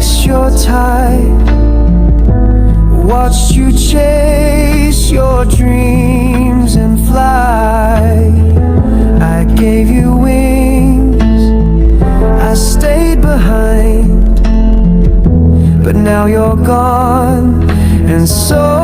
relax your tide. Watched you chase your dreams and fly. I gave you wings, I stayed behind, but now you're gone, and so